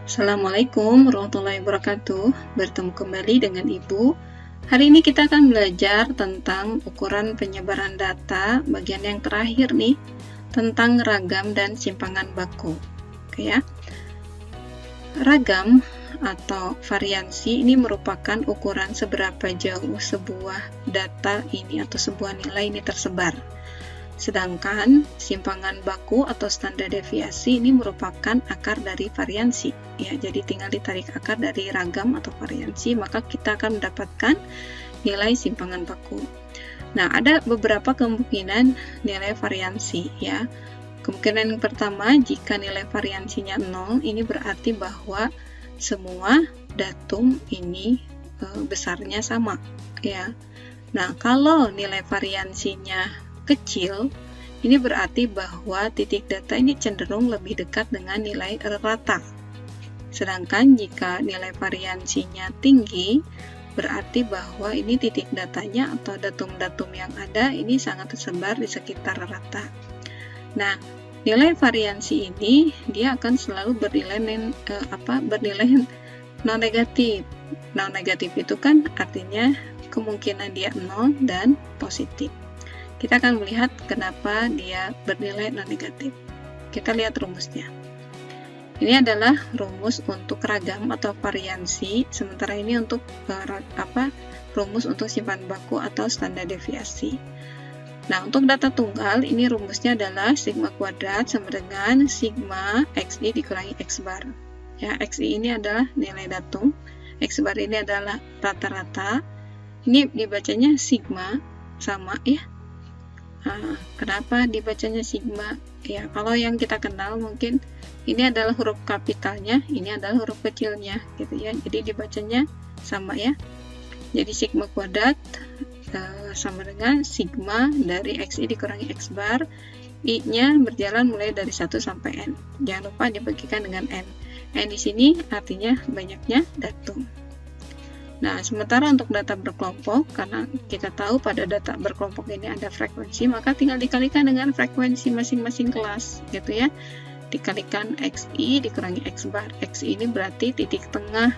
Assalamualaikum warahmatullahi wabarakatuh. Bertemu kembali dengan Ibu. Hari ini kita akan belajar tentang ukuran penyebaran data, bagian yang terakhir nih, tentang ragam dan simpangan baku. Oke ya. Ragam atau variansi ini merupakan ukuran seberapa jauh sebuah data ini atau sebuah nilai ini tersebar. Sedangkan simpangan baku atau standar deviasi ini merupakan akar dari variansi. Ya, jadi tinggal ditarik akar dari ragam atau variansi, maka kita akan mendapatkan nilai simpangan baku. Nah, ada beberapa kemungkinan nilai variansi ya. Kemungkinan yang pertama, jika nilai variansinya 0, ini berarti bahwa semua datum ini besarnya sama ya. Nah, kalau nilai variansinya kecil, ini berarti bahwa titik data ini cenderung lebih dekat dengan nilai rata. Sedangkan jika nilai variansinya tinggi, berarti bahwa ini titik datanya atau datum-datum yang ada ini sangat tersebar di sekitar rata. Nah, nilai variansi ini dia akan selalu bernilai non negatif. Non negatif itu kan artinya kemungkinan dia 0 dan positif. Kita akan melihat kenapa dia bernilai non negatif. Kita lihat rumusnya. Ini adalah rumus untuk ragam atau variansi, sementara ini untuk rumus untuk simpan baku atau standar deviasi. Nah, untuk data tunggal ini rumusnya adalah sigma kuadrat sama dengan sigma xi dikurangi x bar. Ya, xi ini adalah nilai datum, x bar ini adalah rata-rata. Ini dibacanya sigma sama ya. Nah, kenapa dibacanya sigma? Ya, kalau yang kita kenal mungkin ini adalah huruf kapitalnya, ini adalah huruf kecilnya, gitu ya. Jadi dibacanya sama ya. Jadi sigma kuadrat sama dengan sigma dari xi dikurangi x bar. I-nya berjalan mulai dari 1 sampai n. Jangan lupa dibagikan dengan n. N di sini artinya banyaknya datum. Nah, sementara untuk data berkelompok, karena kita tahu pada data berkelompok ini ada frekuensi, maka tinggal dikalikan dengan frekuensi masing-masing kelas, gitu ya. Dikalikan xi dikurangi x bar. Xi ini berarti titik tengah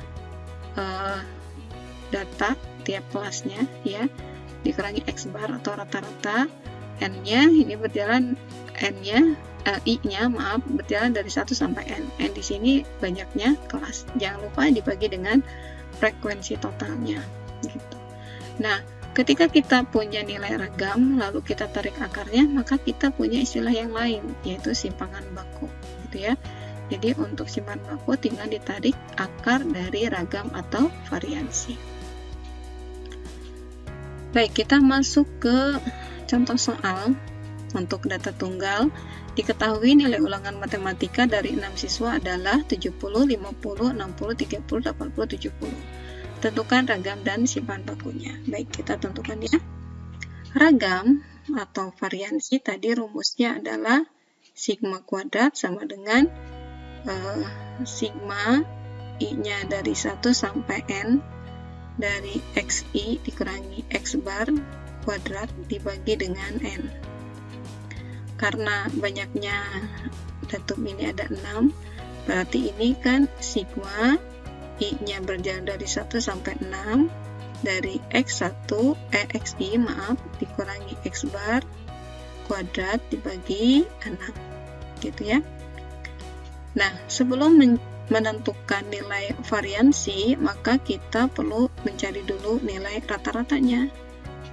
data tiap kelasnya, ya. Dikurangi x bar atau rata-rata. N-nya ini berjalan, I-nya berjalan dari 1 sampai n. N di sini banyaknya kelas. Jangan lupa dibagi dengan frekuensi totalnya gitu. Nah, ketika kita punya nilai ragam lalu kita tarik akarnya, maka kita punya istilah yang lain yaitu simpangan baku gitu ya. Jadi untuk simpangan baku tinggal ditarik akar dari ragam atau variansi. Baik, kita masuk ke contoh soal untuk data tunggal. Diketahui nilai ulangan matematika dari 6 siswa adalah 70, 50, 60, 30, 80, 70. Tentukan ragam dan simpan bakunya. Baik, kita tentukan ya. Ragam atau variansi tadi rumusnya adalah sigma kuadrat sama dengan sigma I-nya dari 1 sampai n dari xi dikurangi x bar kuadrat dibagi dengan n. Karena banyaknya datum ini ada 6, berarti ini kan sigma I-nya berjalan dari 1 sampai 6 dari xi dikurangi x bar kuadrat dibagi 6 gitu ya. Nah, sebelum menentukan nilai variansi, maka kita perlu mencari dulu nilai rata-ratanya.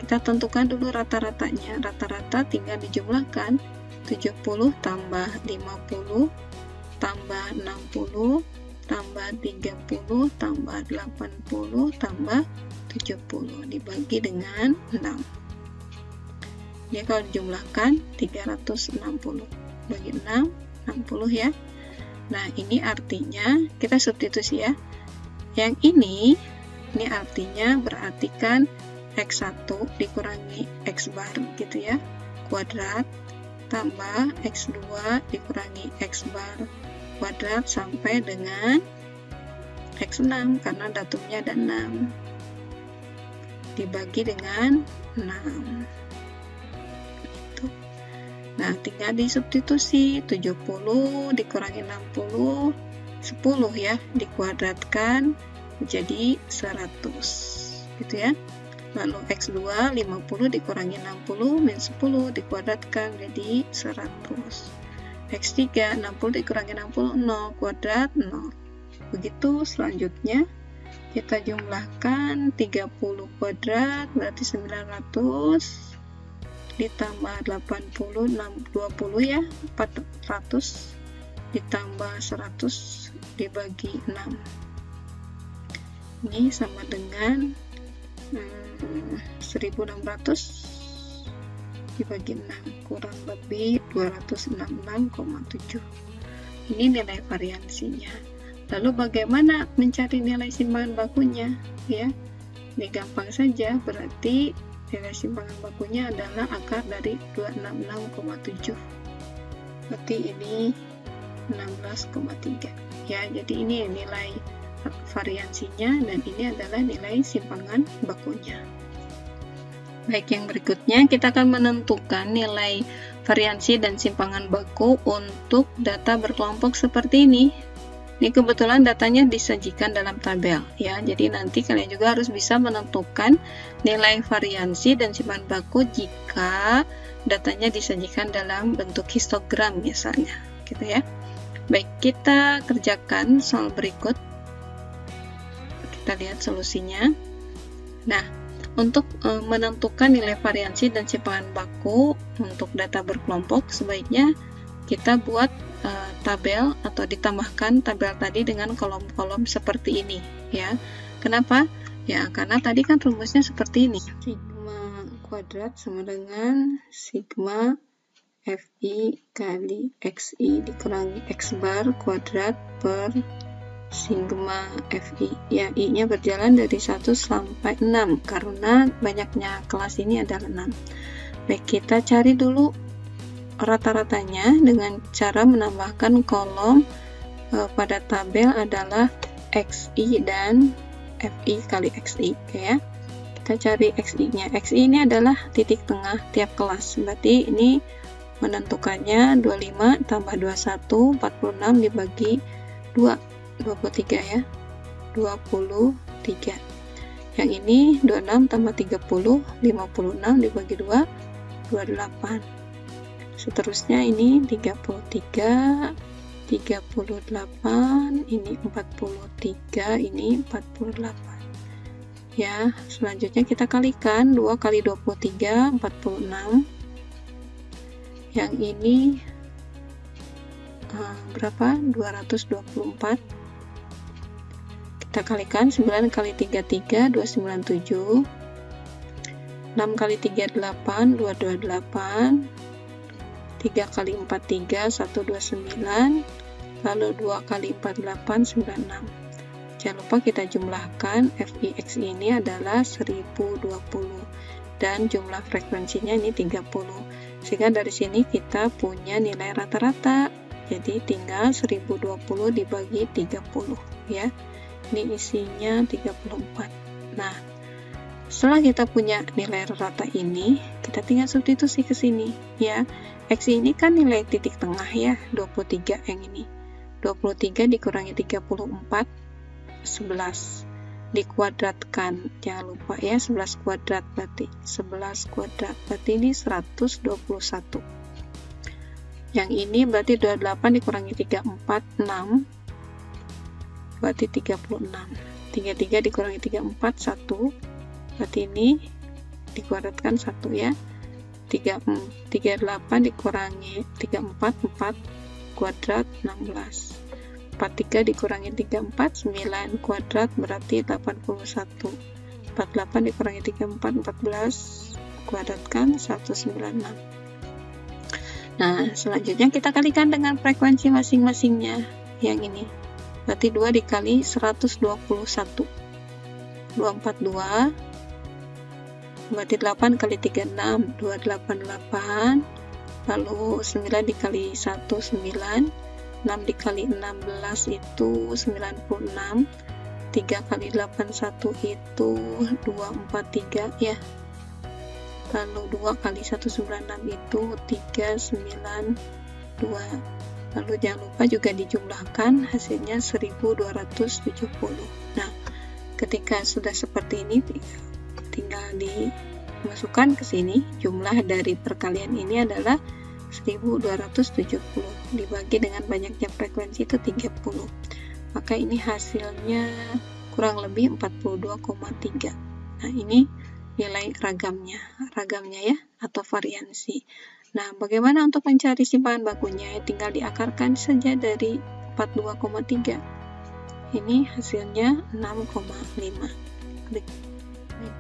Kita tentukan dulu rata-ratanya. Rata-rata tinggal dijumlahkan 70 tambah 50 tambah 60 tambah 30 tambah 80 tambah 70 dibagi dengan 6. Ini kalau dijumlahkan 360 bagi 6, 60 ya. Nah, ini artinya kita substitusi ya. Yang ini artinya berartikan x1 dikurangi x bar gitu ya, kuadrat tambah x2 dikurangi x bar kuadrat sampai dengan x6 karena datumnya ada 6 dibagi dengan 6 gitu. Nah, tinggal disubstitusi 70 dikurangi 60 10 ya, dikuadratkan menjadi 100 gitu ya. Lalu X2 50 dikurangi 60 min 10 dikuadratkan jadi 100. X3 60 dikurangi 60 0 kuadrat 0. Begitu selanjutnya kita jumlahkan 30 kuadrat berarti 900 ditambah 80 20 ya 400 ditambah 100 dibagi 6. Ini sama dengan 1600 dibagi 6 kurang lebih 266,7. Ini nilai variansinya. Lalu bagaimana mencari nilai simpangan bakunya ya? Ini gampang saja, berarti nilai simpangan bakunya adalah akar dari 266,7. Berarti ini 16,3 ya. Jadi ini nilai variansinya dan ini adalah nilai simpangan bakunya. Baik, yang berikutnya kita akan menentukan nilai variansi dan simpangan baku untuk data berkelompok seperti ini. Ini kebetulan datanya disajikan dalam tabel ya. Jadi nanti kalian juga harus bisa menentukan nilai variansi dan simpangan baku jika datanya disajikan dalam bentuk histogram misalnya, gitu ya. Baik, kita kerjakan soal berikut. Kita lihat solusinya. Nah, untuk menentukan nilai variansi dan simpangan baku untuk data berkelompok, sebaiknya kita buat tabel atau ditambahkan tabel tadi dengan kolom-kolom seperti ini ya. Kenapa? Ya, karena tadi kan rumusnya seperti ini. Sigma kuadrat sama dengan sigma Fi kali Xi dikurangi X bar kuadrat per sigma Fi. Ya, I-nya berjalan dari 1 sampai 6 karena banyaknya kelas ini adalah 6. Baik, kita cari dulu rata-ratanya dengan cara menambahkan kolom pada tabel adalah Xi dan Fi kali Xi ya. Kita cari Xi-nya. Xi ini adalah titik tengah tiap kelas. Berarti ini menentukannya 25 tambah 21 46 dibagi 2 23 ya. 23. Yang ini 26 tambah 30 56 dibagi 2 28. Seterusnya ini 33 38, ini 43, ini 48 ya. Selanjutnya kita kalikan 2 kali 23 46. Yang ini berapa? 224. Kita kalikan 9 kali 33 297, 6 kali 38 228, 3 kali 43 129, lalu 2 kali 48 96. Jangan lupa kita jumlahkan Fix ini adalah 1020 dan jumlah frekuensinya ini 30. Sehingga dari sini kita punya nilai rata-rata. Jadi tinggal 1020 dibagi 30 ya. Ini isinya 34. Nah, setelah kita punya nilai rata ini, kita tinggal substitusi ke sini ya. X ini kan nilai titik tengah ya, 23 yang ini. 23 dikurangi 34 11. Dikuadratkan, jangan lupa ya, 11 kuadrat berarti 11 kuadrat berarti ini 121. Yang ini berarti 28 dikurangi 34 6 berarti 36. 33 dikurangi 34 1 berarti ini dikuadratkan 1 ya. 38 dikurangi 34 4 kuadrat 16. 43 dikurangi 34 9 kuadrat berarti 81. 48 dikurangi 34 14 kuadratkan 196. Nah, selanjutnya kita kalikan dengan frekuensi masing-masingnya. Yang ini berarti 2 dikali 121 242 berarti 8 kali 36 288, lalu 9 dikali 1 9, 6 dikali 16 itu 96, 3 kali 81 itu 243 ya, lalu 2 kali 196 itu 392 Lalu jangan lupa juga dijumlahkan, hasilnya 1270. Nah, ketika sudah seperti ini, tinggal dimasukkan ke sini. Jumlah dari perkalian ini adalah 1270 dibagi dengan banyaknya frekuensi itu 30. Maka ini hasilnya kurang lebih 42,3. Nah, ini nilai ragamnya ya, atau variansi. Nah, bagaimana untuk mencari simpanan bakunya? Tinggal diakarkan saja dari 42,3. Ini hasilnya 6,5.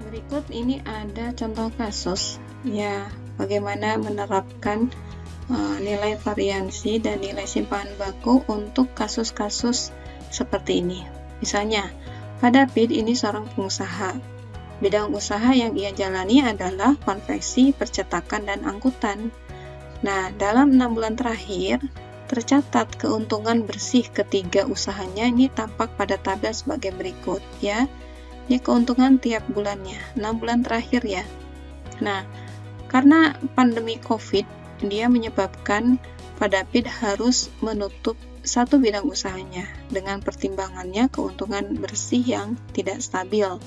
Berikut ini ada contoh kasus ya, bagaimana menerapkan nilai variansi dan nilai simpanan baku untuk kasus-kasus seperti ini. Misalnya, Pak David ini seorang pengusaha. Bidang usaha yang ia jalani adalah konveksi, percetakan, dan angkutan. Nah, dalam 6 bulan terakhir, tercatat keuntungan bersih ketiga usahanya ini tampak pada tabel sebagai berikut ya. Ini keuntungan tiap bulannya, 6 bulan terakhir ya. Nah, karena pandemi COVID, dia menyebabkan Pak David harus menutup satu bidang usahanya dengan pertimbangannya keuntungan bersih yang tidak stabil.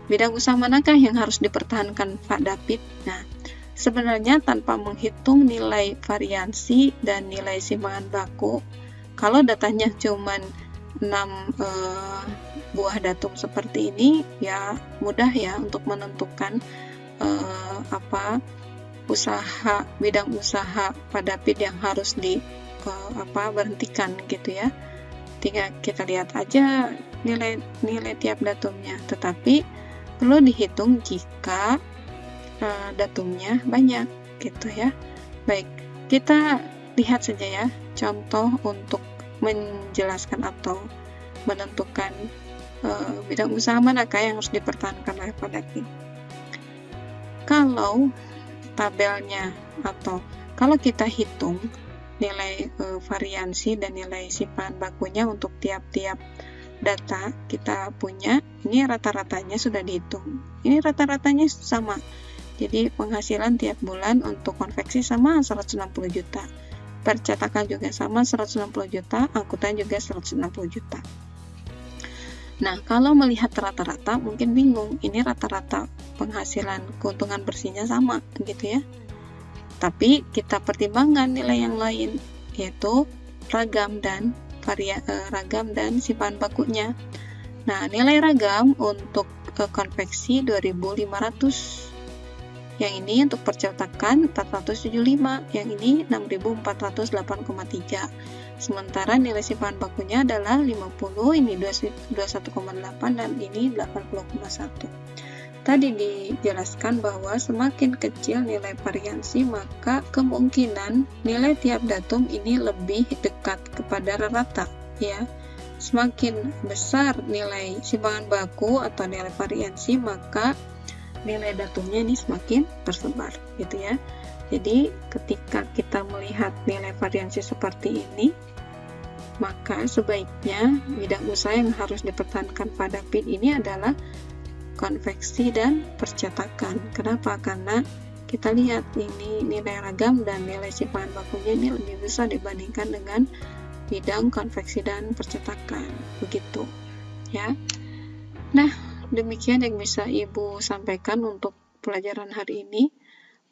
Bidang usaha manakah yang harus dipertahankan Pak David? Nah, sebenarnya tanpa menghitung nilai variansi dan nilai simpanan baku, kalau datanya cuma 6 buah datum seperti ini, ya mudah ya untuk menentukan bidang usaha Pak David yang harus berhentikan gitu ya. Tinggal kita lihat aja nilai tiap datumnya, tetapi perlu dihitung jika datumnya banyak gitu ya. Baik, kita lihat saja ya contoh untuk menjelaskan atau menentukan bidang usaha manakah yang harus dipertahankan oleh Pak David. Kalau tabelnya atau kalau kita hitung nilai variansi dan nilai simpanan bakunya untuk tiap-tiap data kita punya, ini rata-ratanya sudah dihitung. Ini rata-ratanya sama. Jadi penghasilan tiap bulan untuk konveksi sama 160 juta. Percetakan juga sama 160 juta, angkutan juga 160 juta. Nah, kalau melihat rata-rata mungkin bingung, ini rata-rata penghasilan keuntungan bersihnya sama gitu ya. Tapi kita pertimbangkan nilai yang lain, yaitu ragam dan simpanan bakunya. Nah, nilai ragam untuk konveksi 2.500. Yang ini untuk percetakan 475, yang ini 6.408,3. Sementara nilai simpanan bakunya adalah 50, ini 21,8 dan ini 80,1. Tadi dijelaskan bahwa semakin kecil nilai variansi, maka kemungkinan nilai tiap datum ini lebih dekat kepada rata ya. Semakin besar nilai simpanan baku atau nilai variansi, maka nilai datumnya ini semakin tersebar gitu ya. Jadi ketika kita melihat nilai variansi seperti ini, maka sebaiknya bidang usaha yang harus dipertahankan Pak David ini adalah konveksi dan percetakan. Kenapa? Karena kita lihat ini nilai ragam dan nilai simpanan bakunya ini lebih besar dibandingkan dengan bidang konveksi dan percetakan. Begitu ya. Nah, demikian yang bisa Ibu sampaikan untuk pelajaran hari ini.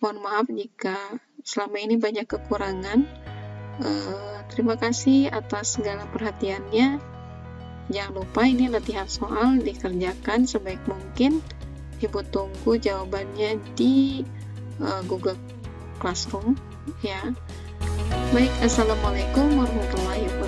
Mohon maaf jika selama ini banyak kekurangan. Terima kasih atas segala perhatiannya. Jangan lupa ini latihan soal dikerjakan sebaik mungkin. Ibu tunggu jawabannya di Google Classroom ya. Baik, assalamualaikum warahmatullahi wabarakatuh.